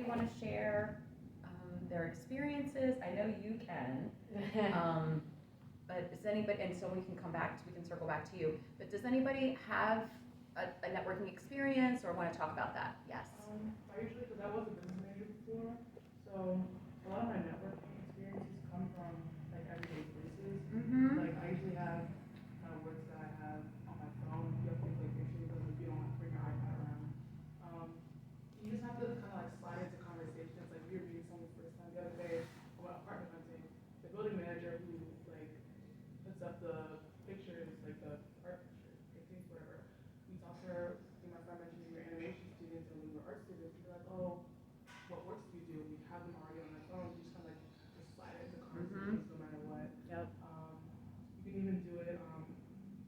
want to share their experiences? I know you can. But does anybody, and so we can circle back to you, but does anybody have a networking experience or want to talk about that? Yes. I usually, because I was a business major before, so a lot of my networking experiences come from like everyday places. Mm-hmm. Like I usually have kind of works that I have on my phone. You have to take like pictures because if you don't have to bring your iPad around. Um, you just have to kind of like slide into conversations. Like we were meeting someone the first time the other day about apartment hunting. The building manager who like puts up the pictures, like the art pictures, paintings, whatever. We talked to her. My friend mentioned we were animation students and we were art students. We were like, oh, what works do you do? We have them already on our phone. You just kind of like just slide it into conversations no matter what. Yep. You can even do it.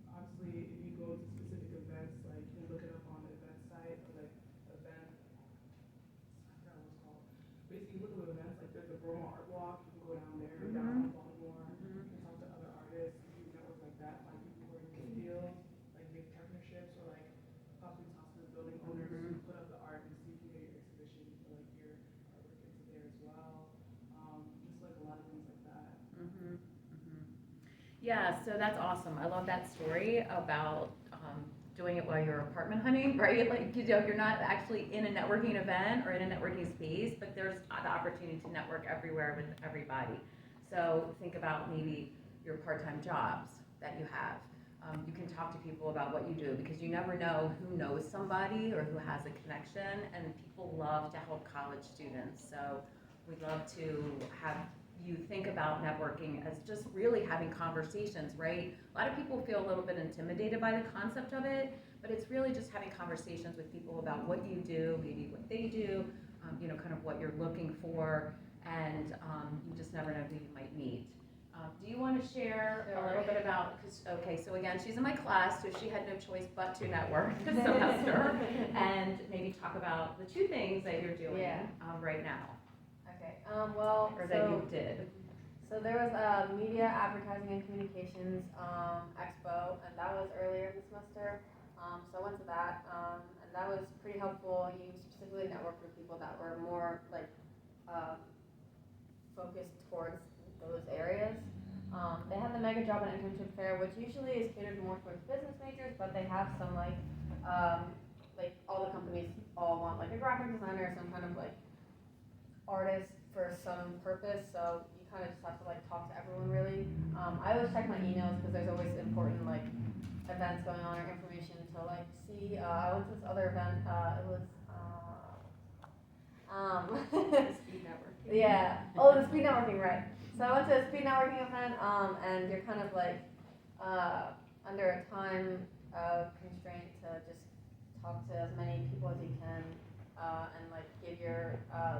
Obviously, if you go to specific events, like you can look it up on the event site or like event. I forgot what it's called. Basically, look at events like there's the Bromo Art Walk. You can go down there, downtown Baltimore. You can talk to other artists, do network like that, find people who are in the field, like make partnerships or like possibly talk to the building owners who put up the art and see if you can get your exhibition or like your artwork into there as well. Just like a lot of things like that. Mm-hmm. Mm-hmm. Yeah, so that's awesome. I love that story about doing it while you're apartment hunting, right? Like, you're not actually in a networking event or in a networking space, but there's the opportunity to network everywhere with everybody. So think about maybe your part-time jobs that you have. You can talk to people about what you do because you never know who knows somebody or who has a connection, and people love to help college students. So we'd love to have you think about networking as just really having conversations, right? A lot of people feel a little bit intimidated by the concept of it, but it's really just having conversations with people about what you do, maybe what they do, kind of what you're looking for, and you just never know who you might meet. Do you want to share a little bit about, okay, so again, she's in my class, so she had no choice but to network this semester, and maybe talk about the two things that you're doing right now. Okay. Well, or that you did. So there was a media, advertising, and communications expo, and that was earlier in the semester. So I went to that, and that was pretty helpful. You specifically networked with people that were more like focused towards those areas. They have the mega job and internship fair, which usually is catered more towards business majors, but they have some like all the companies all want like a graphic designer, some kind of like artist for some purpose, so you kind of just have to like talk to everyone really. I always check my emails because there's always important like events going on or information to like see. I went to this other event, it was Speed networking. yeah, oh, the speed networking, right. So I went to a speed networking event, and you're kind of like under a time constraint to just talk to as many people as you can, and like give your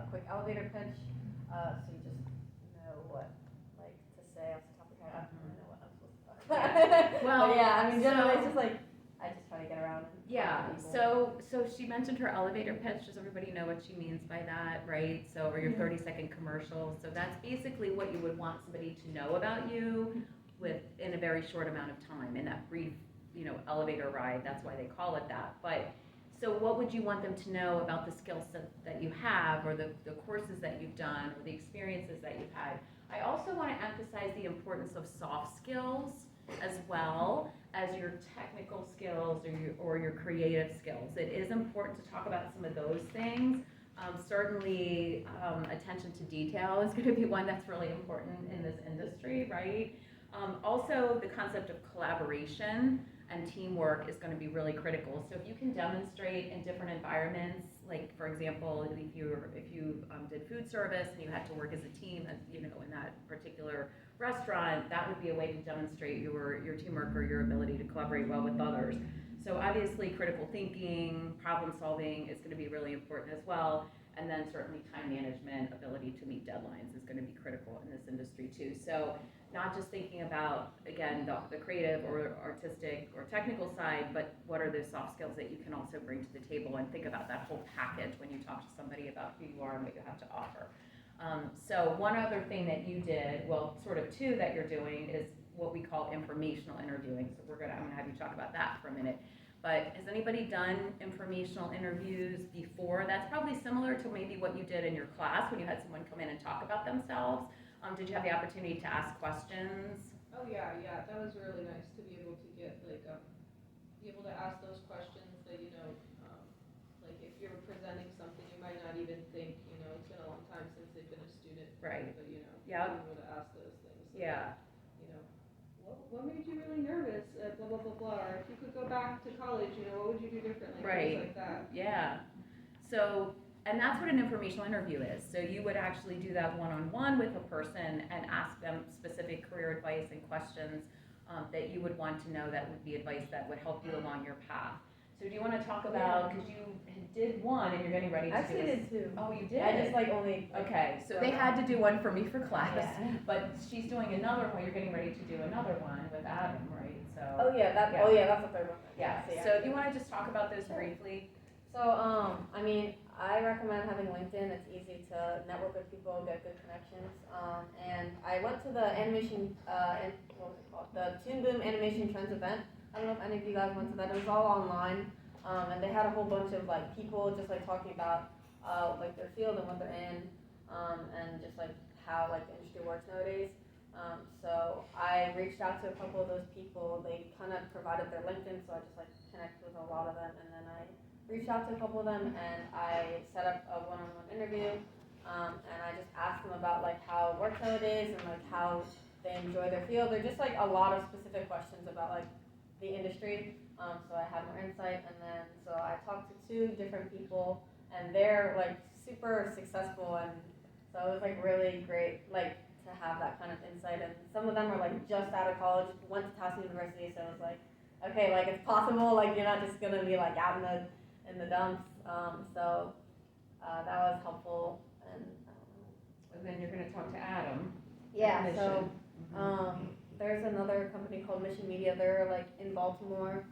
quick elevator pitch, so you just know what like to say off the top of your head. I don't really know what I'm supposed to talk about. Well, but yeah, I mean generally it's just like I just try to get around. And yeah. talk to people. So she mentioned her elevator pitch. Does everybody know what she means by that, right? So, or your 30-second commercial. So that's basically what you would want somebody to know about you in a very short amount of time in that brief, elevator ride. That's why they call it that. But so what would you want them to know about the skill set that you have, or the courses that you've done, or the experiences that you've had? I also want to emphasize the importance of soft skills as well as your technical skills or your creative skills. It is important to talk about some of those things. Certainly, attention to detail is going to be one that's really important in this industry, right? Also, the concept of collaboration and teamwork is going to be really critical. So if you can demonstrate in different environments, like for example, if you did food service and you had to work as a team, in that particular restaurant, that would be a way to demonstrate your teamwork or your ability to collaborate well with others. So obviously, critical thinking, problem solving is going to be really important as well. And then certainly time management, ability to meet deadlines is going to be critical in this industry too. So not just thinking about, again, the creative or artistic or technical side, but what are the soft skills that you can also bring to the table, and think about that whole package when you talk to somebody about who you are and what you have to offer. So one other thing that you did, well, sort of two that you're doing, is what we call informational interviewing. So I'm gonna have you talk about that for a minute. But has anybody done informational interviews before? That's probably similar to maybe what you did in your class when you had someone come in and talk about themselves. Did you have the opportunity to ask questions? Oh, yeah, that was really nice to be able to get, like, be able to ask those questions that, like, if you're presenting something, you might not even think, it's been a long time since they've been a student. Right. But, Yep. being able to ask those things. Like, Yeah. What made you really nervous, blah, blah, blah, blah, or if you could go back to college, what would you do differently, Right. things like that. Yeah. So, and that's what an informational interview is. So you would actually do that one-on-one with a person and ask them specific career advice and questions that you would want to know, that would be advice that would help you along your path. So do you want to talk about, because you did one and you're getting ready to I actually do did two. Oh, you did? Yeah, I just like only. Okay, so they had to do one for me for class, Yeah. but she's doing another one, you're getting ready to do another one with Adam, right? So. Oh yeah, that's the third one. Yeah, So, so do you want to just talk about those Sure. briefly? So, I mean, I recommend having LinkedIn. It's easy to network with people, get good connections. And I went to the animation, what was it called? The Toon Boom Animation Trends event. I don't know if any of you guys went to that. It was all online. And they had a whole bunch of like people just like talking about like their field and what they're in, and just like how like the industry works nowadays. So I reached out to a couple of those people. They kind of provided their LinkedIn, so I just like connected with a lot of them, and then I reached out to a couple of them, and I set up a one-on-one interview, and I just asked them about like how it works nowadays and like how they enjoy their field. They're just like a lot of specific questions about like the industry. So I had more insight, and then so I talked to two different people, and they're like super successful, and so it was like really great like to have that kind of insight. And some of them are like just out of college, went to Towson University, so it was like, okay, like it's possible, like you're not just gonna be like out in the dumps. So that was helpful, and And then you're gonna talk to Adam. yeah, Mission. so there's another company called Mission Media. They're like in Baltimore,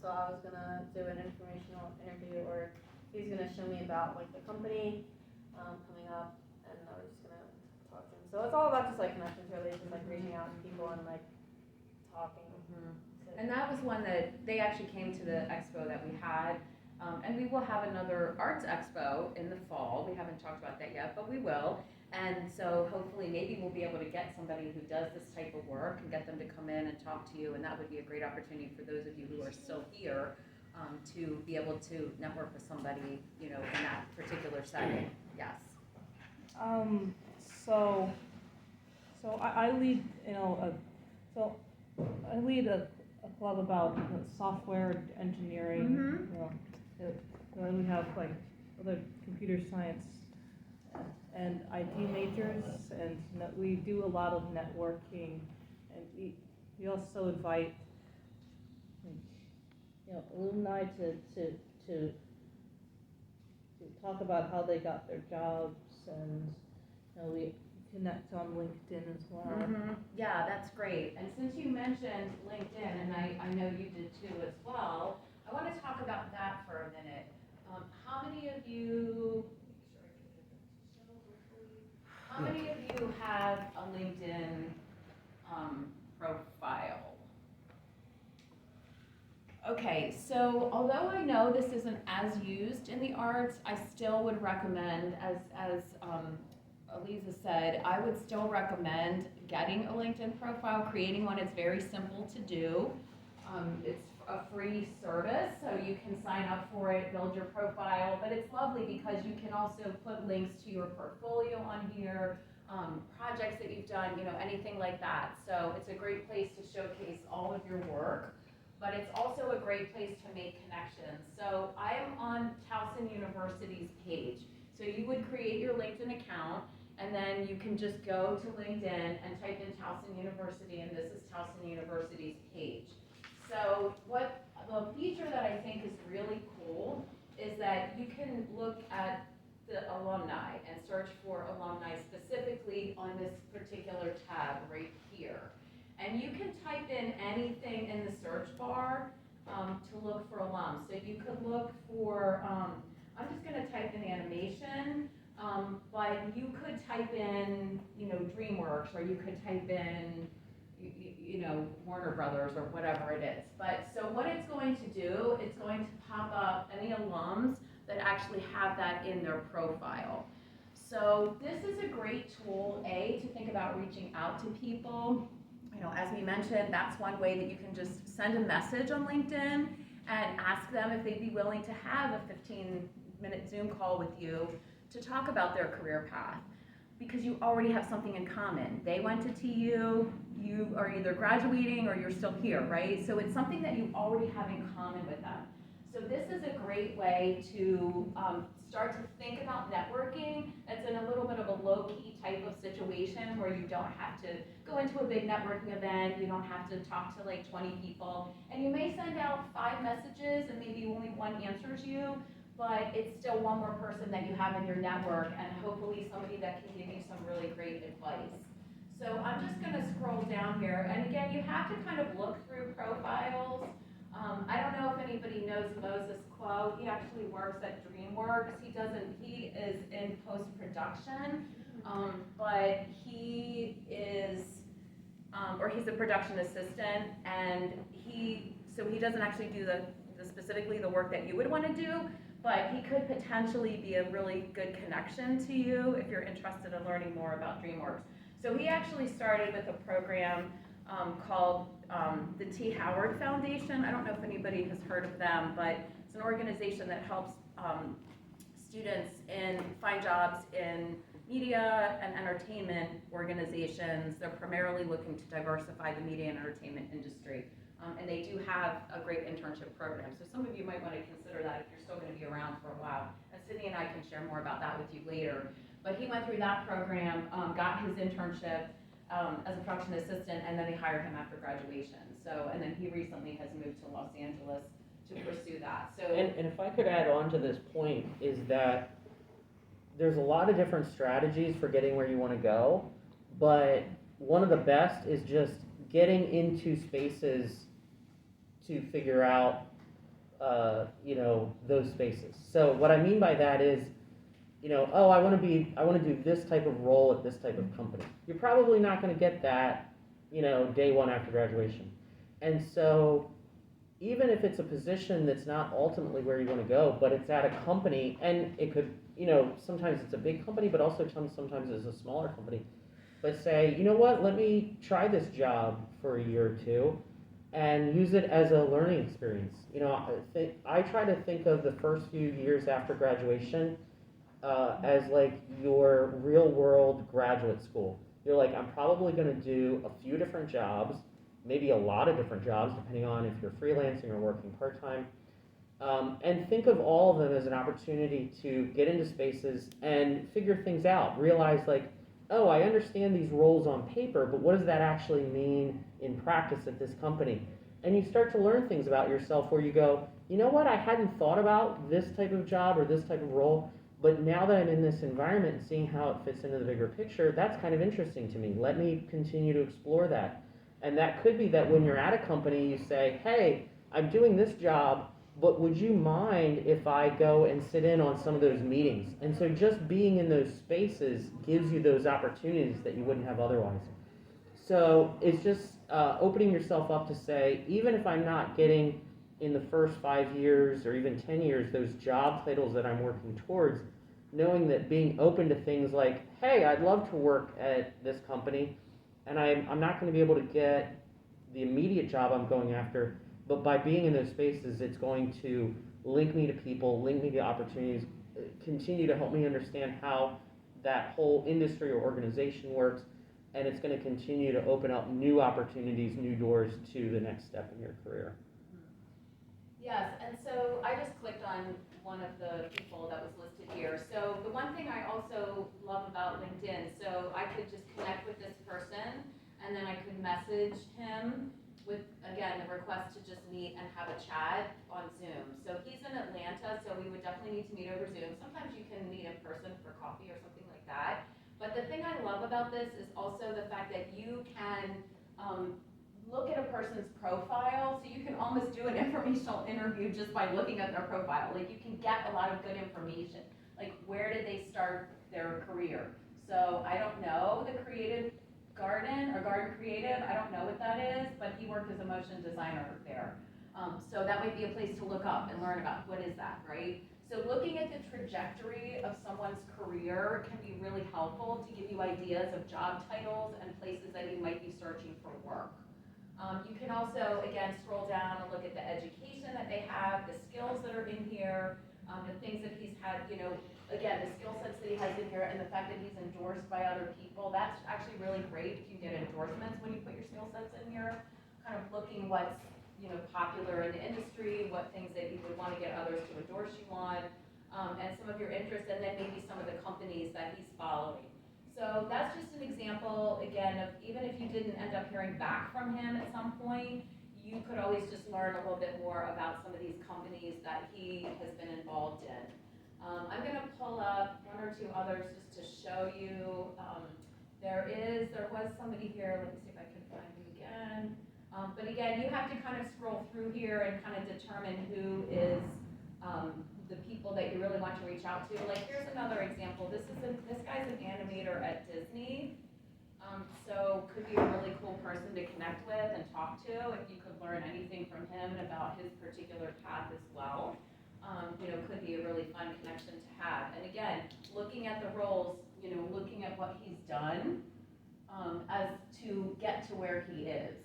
so I was gonna do an informational interview, or he's gonna show me about like the company coming up, and I was just gonna talk to him. So it's all about just like connections, really, just like reaching out to people and like talking. And that was one that they actually came to the expo that we had. And we will have another arts expo in the fall. We haven't talked about that yet, but we will. And so hopefully maybe we'll be able to get somebody who does this type of work and get them to come in and talk to you. And that would be a great opportunity for those of you who are still here to be able to network with somebody, in that particular setting. Yes. So I lead, I lead a club about software engineering. We have like other computer science and IT majors, and we do a lot of networking, and we also invite alumni to talk about how they got their jobs, and we connect on LinkedIn as well. Yeah, that's great. And since you mentioned LinkedIn, and I know you did too as well, I want to talk about that for a minute. How many of you have a LinkedIn profile? Okay, so although I know this isn't as used in the arts, I still would recommend, as Aliza said, I would still recommend getting a LinkedIn profile, creating one. It's very simple to do. It's a free service, so you can sign up for it, build your profile, but it's lovely because you can also put links to your portfolio on here, projects that you've done, anything like that. So it's a great place to showcase all of your work, but it's also a great place to make connections. So I am on Towson University's page. So you would create your LinkedIn account, and then you can just go to LinkedIn and type in Towson University, and this is Towson University's page. So what the feature that I think is really cool is that you can look at the alumni and search for alumni specifically on this particular tab right here. And you can type in anything in the search bar to look for alums. So you could look for, I'm just gonna type in animation, but you could type in, DreamWorks, or you could type in, you know, Warner Brothers or whatever it is. But, so what it's going to do, it's going to pop up any alums that actually have that in their profile. So this is a great tool, to think about reaching out to people. You know, as we mentioned, that's one way that you can just send a message on LinkedIn and ask them if they'd be willing to have a 15-minute Zoom call with you to talk about their career path. Because you already have something in common. They went to TU, you are either graduating or you're still here, right? So it's something that you already have in common with them. So this is a great way to start to think about networking. It's in a little bit of a low-key type of situation where you don't have to go into a big networking event, you don't have to talk to like 20 people, and you may send out 5 messages and maybe only one answers you, but it's still one more person that you have in your network and hopefully somebody that can give you some really great advice. So I'm just gonna scroll down here, and again, you have to kind of look through profiles. I don't know if anybody knows Moses Quo. He actually works at DreamWorks. He is in post-production, but he is, or he's a production assistant, and he doesn't actually do specifically the work that you would want to do, but he could potentially be a really good connection to you if you're interested in learning more about DreamWorks. So he actually started with a program called the T. Howard Foundation. I don't know if anybody has heard of them, but it's an organization that helps students find jobs in media and entertainment organizations. They're primarily looking to diversify the media and entertainment industry. And they do have a great internship program. So some of you might want to consider that if you're still going to be around for a while. And Sydney and I can share more about that with you later. But he went through that program, got his internship as a production assistant, and then they hired him after graduation. So, and then he recently has moved to Los Angeles to pursue that. So, and if I could add on to this point, is that there's a lot of different strategies for getting where you want to go, but one of the best is just getting into spaces to figure out, those spaces. So what I mean by that is, I want to do this type of role at this type of company. You're probably not going to get that, day one after graduation. And so even if it's a position that's not ultimately where you want to go, but it's at a company, and it could, sometimes it's a big company, but also sometimes it's a smaller company. But say, you know what, let me try this job for a year or two and use it as a learning experience. I try to think of the first few years after graduation as like your real world graduate school. You're like, I'm probably going to do a few different jobs, maybe a lot of different jobs, depending on if you're freelancing or working part-time. And think of all of them as an opportunity to get into spaces and figure things out. Realize like, oh, I understand these roles on paper, but what does that actually mean in practice at this company? And you start to learn things about yourself where you go, you know what, I hadn't thought about this type of job or this type of role, but now that I'm in this environment and seeing how it fits into the bigger picture, that's kind of interesting to me. Let me continue to explore that. And that could be that when you're at a company, you say, hey, I'm doing this job, but would you mind if I go and sit in on some of those meetings? And so just being in those spaces gives you those opportunities that you wouldn't have otherwise. So it's just opening yourself up to say, even if I'm not getting in the first 5 years or even 10 years those job titles that I'm working towards, knowing that being open to things like, hey, I'd love to work at this company, and I'm not going to be able to get the immediate job I'm going after, but by being in those spaces, it's going to link me to people, link me to opportunities, continue to help me understand how that whole industry or organization works, and it's going to continue to open up new opportunities, new doors to the next step in your career. yes, and so I just clicked on one of the people that was listed here. So the one thing I also love about LinkedIn, so I could just connect with this person, and then I could message him with, again, the request to just meet and have a chat on Zoom. So he's in Atlanta, so we would definitely need to meet over Zoom. Sometimes you can meet in person for coffee or something like that. But the thing I love about this is also the fact that you can look at a person's profile, so you can almost do an informational interview just by looking at their profile. Like, you can get a lot of good information. Like, where did they start their career? So I don't know the creative Garden or Garden Creative, I don't know what that is, but he worked as a motion designer there. So that might be a place to look up and learn about what is that, right? So looking at the trajectory of someone's career can be really helpful to give you ideas of job titles and places that you might be searching for work. You can also, again, scroll down and look at the education that they have, the skills that are in here, the things that he's had, you know, again, the skill sets that he has in here and the fact that he's endorsed by other people. That's actually really great if you get endorsements when you put your skill sets in here, kind of looking what's, you know, popular in the industry, what things that you would want to get others to endorse you on, and some of your interests, and then maybe some of the companies that he's following. So that's just an example, again, of even if you didn't end up hearing back from him at some point, you could always just learn a little bit more about some of these companies that he has been involved in. I'm gonna pull up one or two others just to show you. There was somebody here, let me see if I can find him again. But again, you have to kind of scroll through here and kind of determine who is the people that you really want to reach out to. Like, here's another example. This guy's an animator at Disney. So could be a really cool person to connect with and talk to if you could learn anything from him and about his particular path as well. You know, could be a really fun connection to have. And again, looking at the roles, you know, looking at what he's done as to get to where he is.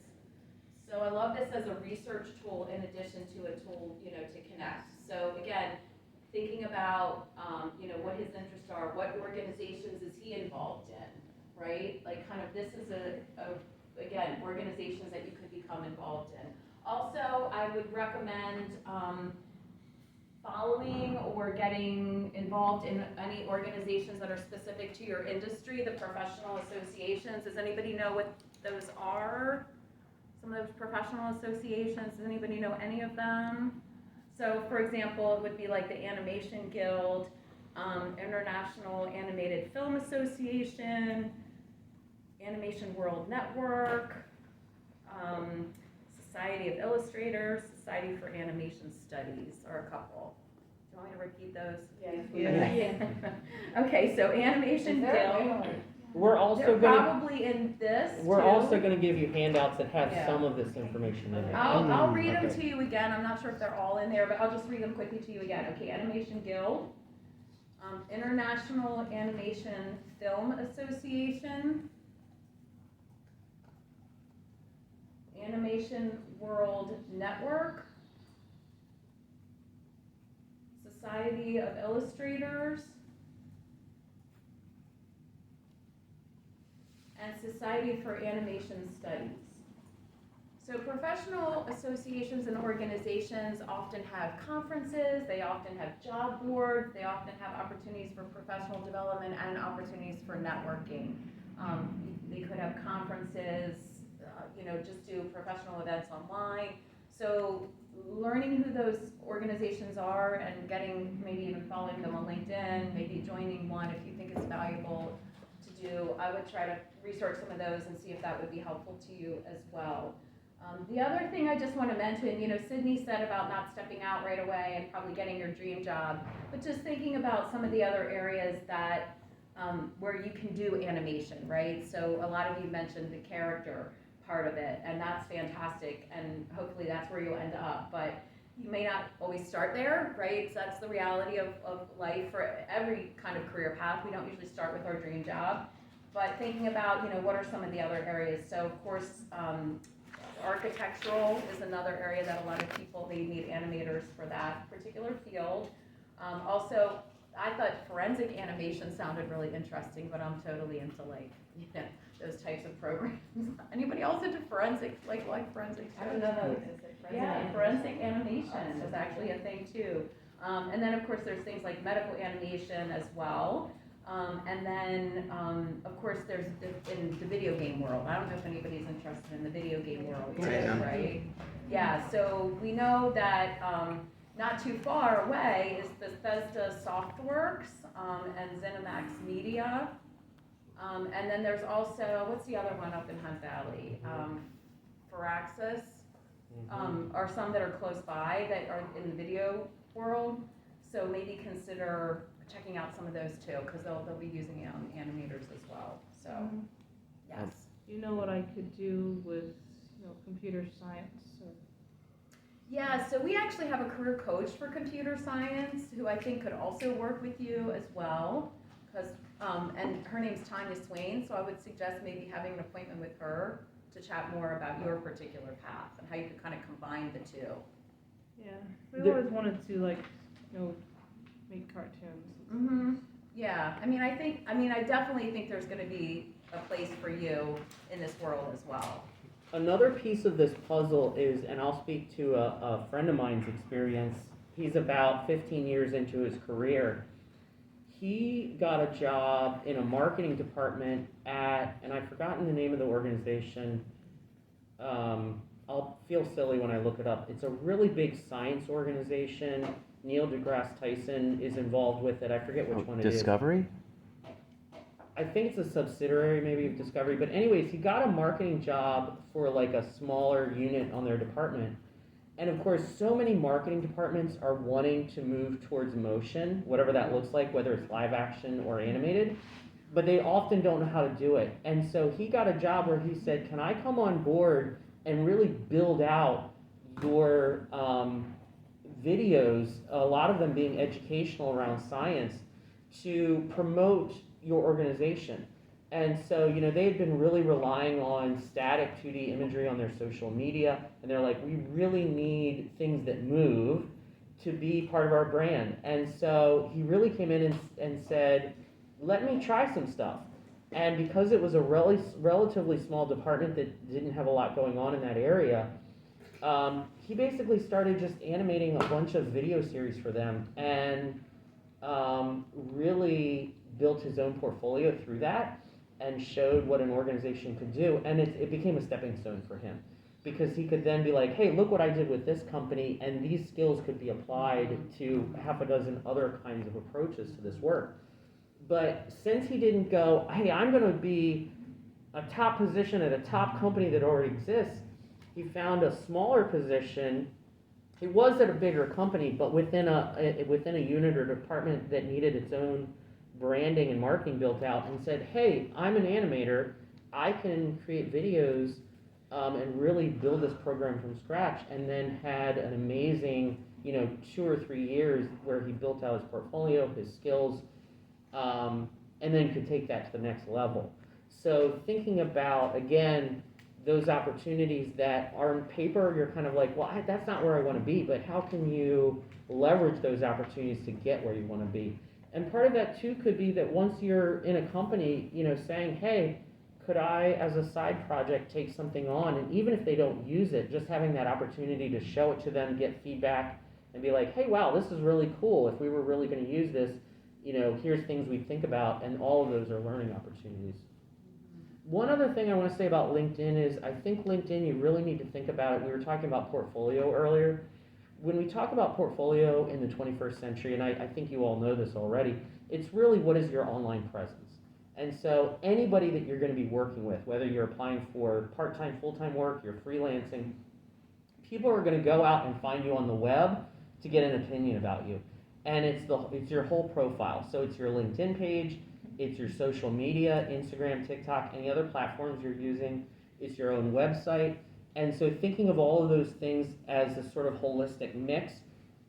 So I love this as a research tool in addition to a tool, you know, to connect. So again, thinking about, you know, what his interests are, what organizations is he involved in, right? Like, kind of, this is again, organizations that you could become involved in. Also, I would recommend following or getting involved in any organizations that are specific to your industry, the professional associations. Does anybody know what those are? Some of those professional associations, does anybody know any of them? So for example, it would be like the Animation Guild, International Animated Film Association, Animation World Network, Society of Illustrators, Society for Animation Studies, are a couple. Do you want me to repeat those? Yeah. Okay, so Animation Is there a Guild. way? We're also They're gonna, probably in this we're too. also gonna give you handouts that have Yeah. some of this information in it. I'll read them Okay. to you again. I'm not sure if they're all in there, but I'll just read them quickly to you again. Okay, Animation Guild, International Animation Film Association, Animation World Network, Society of Illustrators, and Society for Animation Studies. So professional associations and organizations often have conferences, they often have job boards, they often have opportunities for professional development and opportunities for networking. They could have conferences, you know, just do professional events online. So learning who those organizations are and getting, maybe even following them on LinkedIn, maybe joining one if you think it's valuable to do. I would try to research some of those and see if that would be helpful to you as well. The other thing I just want to mention, you know, Sydney said about not stepping out right away and probably getting your dream job, but just thinking about some of the other areas that, where you can do animation, right? So a lot of you mentioned the character part of it, and that's fantastic, and hopefully that's where you'll end up, but you may not always start there, right? So that's the reality of life for every kind of career path. We don't usually start with our dream job, but thinking about, you know, what are some of the other areas? So of course, architectural is another area that a lot of people, they need animators for that particular field. Also, I thought forensic animation sounded really interesting, but I'm totally into, like, you know, those types of programs. Anybody else into forensic, like forensic? I don't know that existed. Yeah, forensic animation is actually a thing too. And then of course there's things like medical animation as well. And then, of course, there's in the video game world. I don't know if anybody's interested in the video game world, I am. right? Yeah, so we know that not too far away is Bethesda Softworks and ZeniMax Media. And then there's also, what's the other one up in Hunt Valley? Firaxis, are some that are close by that are in the video world. So maybe consider checking out some of those too, because they'll be using it on animators as well. So, yes. do you know what I could do with, computer science or? Yeah, so we actually have a career coach for computer science who I think could also work with you as well. Because, and her name's Tanya Swain, so I would suggest maybe having an appointment with her to chat more about your particular path and how you could kind of combine the two. Yeah, we There- always wanted to make cartoons. Mm-hmm. Yeah, I definitely think there's gonna be a place for you in this world as well. Another piece of this puzzle is, and I'll speak to a friend of mine's experience. He's about 15 years into his career. He got a job in a marketing department at, and I've forgotten the name of the organization. I'll feel silly when I look it up. It's a really big science organization. Neil deGrasse Tyson is involved with it. I forget which one it is. Discovery? I think it's a subsidiary maybe of Discovery, but anyways, he got a marketing job for like a smaller unit on their department. And of course, so many marketing departments are wanting to move towards motion, whatever that looks like, whether it's live action or animated, but they often don't know how to do it. And so he got a job where he said, can I come on board and really build out your videos, a lot of them being educational around science, to promote your organization. And so, they had been really relying on static 2D imagery on their social media, and they're like, we really need things that move to be part of our brand. And so he really came in and said, let me try some stuff. And because it was a relatively small department that didn't have a lot going on in that area, he basically started just animating a bunch of video series for them, and really built his own portfolio through that and showed what an organization could do. And it became a stepping stone for him, because he could then be like, hey, look what I did with this company, and these skills could be applied to half a dozen other kinds of approaches to this work. But since he didn't go, hey, I'm going to be a top position at a top company that already exists, he found a smaller position. It was at a bigger company, but within a unit or department that needed its own branding and marketing built out, and said, hey, I'm an animator, I can create videos and really build this program from scratch, and then had an amazing 2 or 3 years where he built out his portfolio, his skills, and then could take that to the next level. So thinking about, again, those opportunities that are on paper, you're kind of like, well, that's not where I want to be, but how can you leverage those opportunities to get where you want to be? And part of that too could be that once you're in a company, saying, hey, could I, as a side project, take something on? And even if they don't use it, just having that opportunity to show it to them, get feedback, and be like, hey, wow, this is really cool. If we were really going to use this, here's things we think about, and all of those are learning opportunities. One other thing I want to say about LinkedIn is I think LinkedIn, you really need to think about it. We were talking about portfolio earlier. When we talk about portfolio in the 21st century, and I think you all know this already, it's really what is your online presence. And so anybody that you're going to be working with, whether you're applying for part-time, full-time work, you're freelancing, people are going to go out and find you on the web to get an opinion about you. And it's your whole profile. So it's your LinkedIn page, it's your social media, Instagram, TikTok, any other platforms you're using, it's your own website. And so thinking of all of those things as a sort of holistic mix,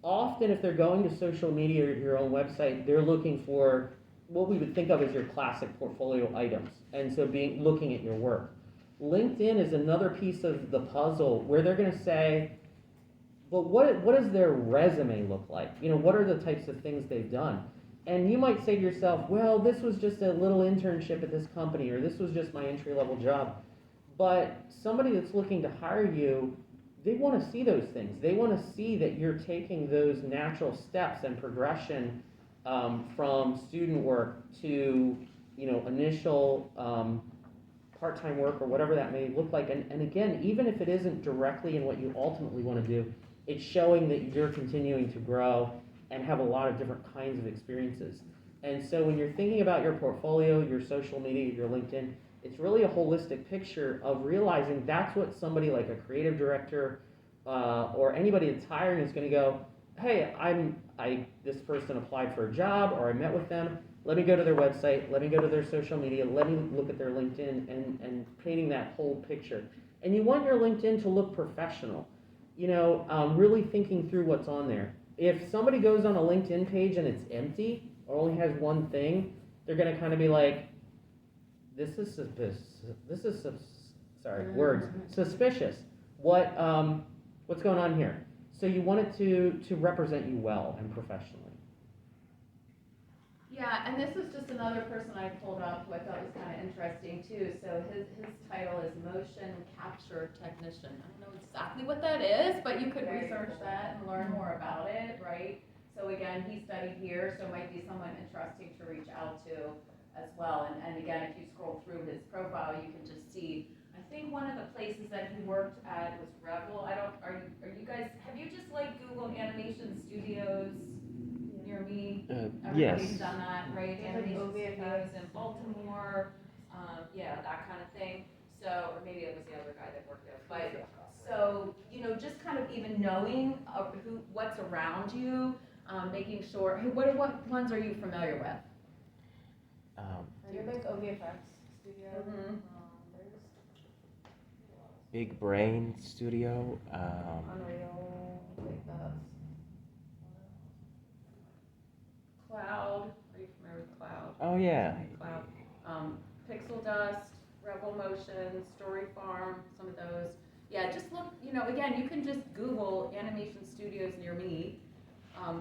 often if they're going to social media or your own website, they're looking for what we would think of as your classic portfolio items. And so looking at your work. LinkedIn is another piece of the puzzle where they're going to say, but what does their resume look like? What are the types of things they've done? And you might say to yourself, well, this was just a little internship at this company, or this was just my entry-level job. But somebody that's looking to hire you, they want to see those things. They want to see that you're taking those natural steps and progression from student work to initial part-time work or whatever that may look like. And again, even if it isn't directly in what you ultimately want to do, it's showing that you're continuing to grow and have a lot of different kinds of experiences. And so when you're thinking about your portfolio, your social media, your LinkedIn, it's really a holistic picture of realizing that's what somebody like a creative director or anybody that's hiring is going to go, hey, this person applied for a job, or I met with them, let me go to their website, let me go to their social media, let me look at their LinkedIn and painting that whole picture. And you want your LinkedIn to look professional, really thinking through what's on there. If somebody goes on a LinkedIn page and it's empty or only has one thing, they're gonna kind of be like, this is suspicious. What's going on here? So you want it to represent you well and professionally. Yeah, and this is just another person I pulled up who I thought was kind of interesting too. So his title is motion capture technician. I don't know exactly what that is, but you could Very research cool. that and learn more about it, right? So again, he studied here, so it might be someone interesting to reach out to as well. And again, if you scroll through his profile, you can just see, I think one of the places that he worked at was Revel. Are you guys, have you just like Googled animation studios near me? Everybody's Yes. done that, right? Like Animation OVFX. studios in Baltimore, yeah, that kind of thing. So, or maybe it was the other guy that worked there, but, so, just kind of even knowing what's around you, making sure, what ones are you familiar with? I know there's OVFX studio. Mhm. There's Big Brain Studio. Unreal, like that. Cloud, are you familiar with Cloud? Oh yeah. Cloud, Pixel Dust, Rebel Motion, Story Farm, some of those. Yeah, just look, again, you can just Google animation studios near me,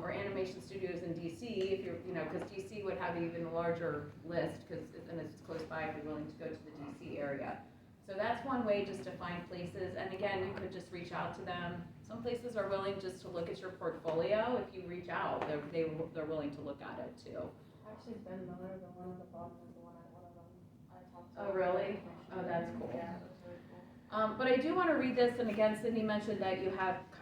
or animation studios in DC, if you're, because DC would have even a larger list, and it's close by if you're willing to go to the DC area. So that's one way just to find places, and again, you could just reach out to them. Some places are willing just to look at your portfolio. If you reach out, they're willing to look at it too. Actually, Ben Miller, the one at the bottom, is the one I talked to. Oh, really? Oh, that's cool. Yeah, that's really cool. But I do want to read this, and again, Sydney mentioned that you have